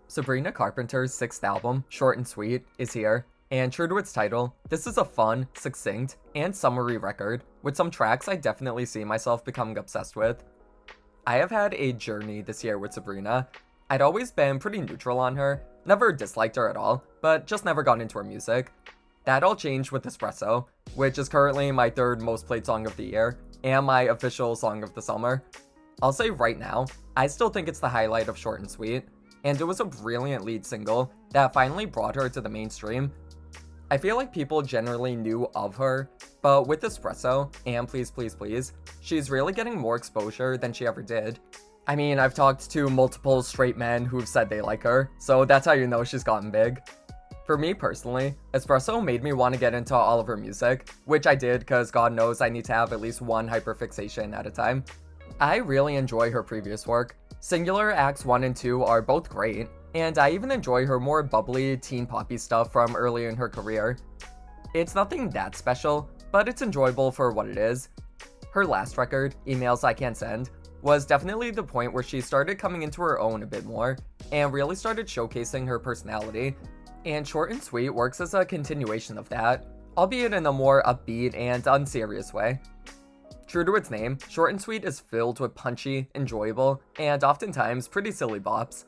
Sabrina Carpenter's sixth album, Short and Sweet, is here, and true to its title, this is a fun, succinct, and summary record, with some tracks I definitely see myself becoming obsessed with. I have had a journey this year with Sabrina. I'd always been pretty neutral on her, never disliked her at all, but just never got into her music. That all changed with Espresso, which is currently my third most played song of the year, and my official song of the summer. I'll say right now, I still think it's the highlight of Short and Sweet, and it was a brilliant lead single that finally brought her to the mainstream. I feel like people generally knew of her, but with Espresso and Please Please Please, she's really getting more exposure than she ever did. I mean, I've talked to multiple straight men who've said they like her, so that's how you know she's gotten big. For me personally, Espresso made me want to get into all of her music, which I did because God knows I need to have at least one hyperfixation at a time. I really enjoy her previous work. Singular Acts 1 and 2 are both great, and I even enjoy her more bubbly, teen poppy stuff from early in her career. It's nothing that special, but it's enjoyable for what it is. Her last record, Emails I Can't Send, was definitely the point where she started coming into her own a bit more, and really started showcasing her personality, and Short and Sweet works as a continuation of that, albeit in a more upbeat and unserious way. True to its name, Short and Sweet is filled with punchy, enjoyable, and oftentimes pretty silly bops.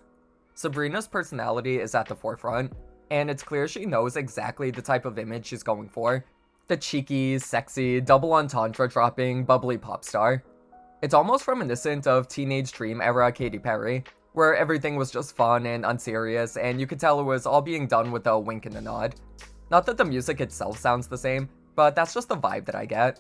Sabrina's personality is at the forefront, and it's clear she knows exactly the type of image she's going for. The cheeky, sexy, double entendre dropping, bubbly pop star. It's almost reminiscent of Teenage Dream era Katy Perry, where everything was just fun and unserious, and you could tell it was all being done with a wink and a nod. Not that the music itself sounds the same, but that's just the vibe that I get.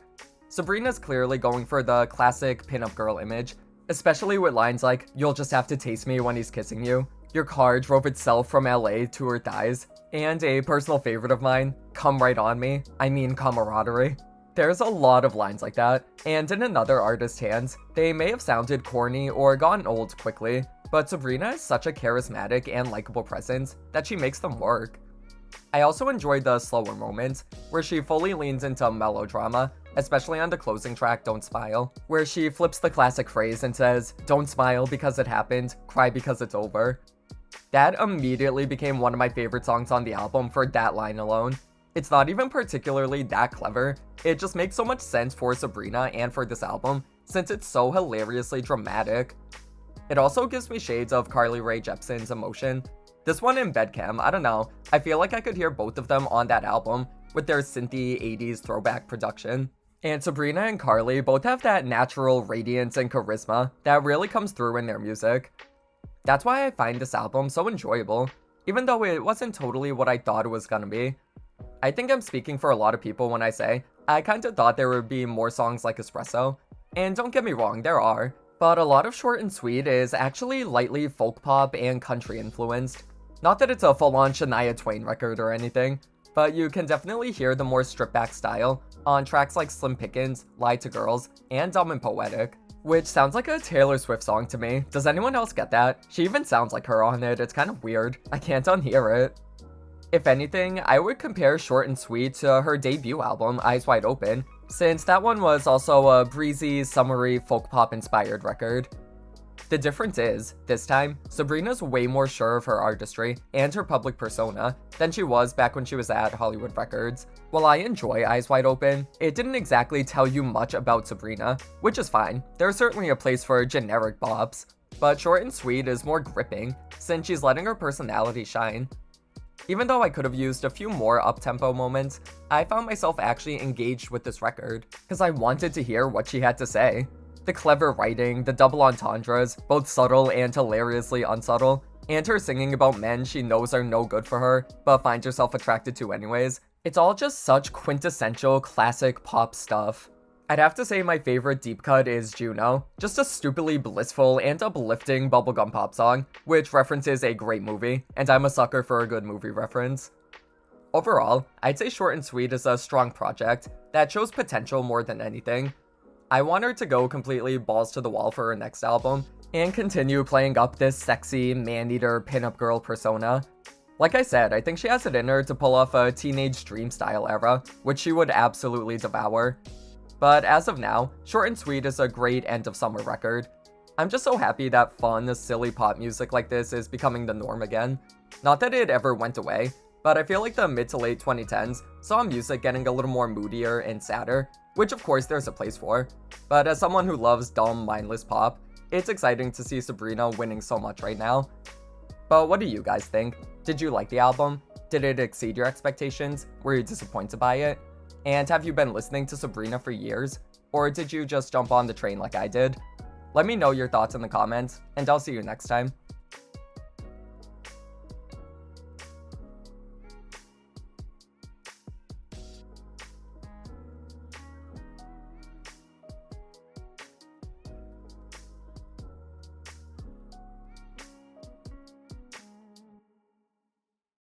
Sabrina's clearly going for the classic pinup girl image, especially with lines like, "You'll just have to taste me when he's kissing you," "Your car drove itself from LA to her thighs," and a personal favorite of mine, "Come right on me, I mean camaraderie." There's a lot of lines like that, and in another artist's hands, they may have sounded corny or gotten old quickly, but Sabrina is such a charismatic and likable presence that she makes them work. I also enjoy the slower moments, where she fully leans into melodrama, especially on the closing track, Don't Smile, where she flips the classic phrase and says, "Don't smile because it happened, cry because it's over." That immediately became one of my favorite songs on the album for that line alone. It's not even particularly that clever, it just makes so much sense for Sabrina and for this album, since it's so hilariously dramatic. It also gives me shades of Carly Rae Jepsen's Emotion. This one and Bedcam, I don't know, I feel like I could hear both of them on that album, with their synthy 80s throwback production. And Sabrina and Carly both have that natural radiance and charisma that really comes through in their music. That's why I find this album so enjoyable, even though it wasn't totally what I thought it was gonna be. I think I'm speaking for a lot of people when I say, I kinda thought there would be more songs like Espresso, and don't get me wrong, there are, but a lot of Short and Sweet is actually lightly folk pop and country influenced. Not that it's a full-on Shania Twain record or anything, but you can definitely hear the more stripped-back style on tracks like Slim Pickens, Lie to Girls, and Dumb and Poetic, which sounds like a Taylor Swift song to me. Does anyone else get that? She even sounds like her on it, it's kind of weird. I can't unhear it. If anything, I would compare Short and Sweet to her debut album, Eyes Wide Open, since that one was also a breezy, summery, folk pop inspired record. The difference is, this time, Sabrina's way more sure of her artistry and her public persona than she was back when she was at Hollywood Records. While I enjoy Eyes Wide Open, it didn't exactly tell you much about Sabrina, which is fine. There's certainly a place for generic bops, but Short and Sweet is more gripping, since she's letting her personality shine. Even though I could have used a few more up-tempo moments, I found myself actually engaged with this record, because I wanted to hear what she had to say. The clever writing, the double entendres, both subtle and hilariously unsubtle, and her singing about men she knows are no good for her, but finds herself attracted to anyways. It's all just such quintessential classic pop stuff. I'd have to say my favorite deep cut is Juno, just a stupidly blissful and uplifting bubblegum pop song, which references a great movie, and I'm a sucker for a good movie reference. Overall, I'd say Short and Sweet is a strong project that shows potential more than anything. I want her to go completely balls to the wall for her next album, and continue playing up this sexy, man-eater, pinup girl persona. Like I said, I think she has it in her to pull off a Teenage Dream style era, which she would absolutely devour. But as of now, Short and Sweet is a great end of summer record. I'm just so happy that fun, silly pop music like this is becoming the norm again. Not that it ever went away, but I feel like the mid to late 2010s saw music getting a little more moodier and sadder, which of course there's a place for. But as someone who loves dumb, mindless pop, it's exciting to see Sabrina winning so much right now. But what do you guys think? Did you like the album? Did it exceed your expectations? Were you disappointed by it? And have you been listening to Sabrina for years? Or did you just jump on the train like I did? Let me know your thoughts in the comments, and I'll see you next time.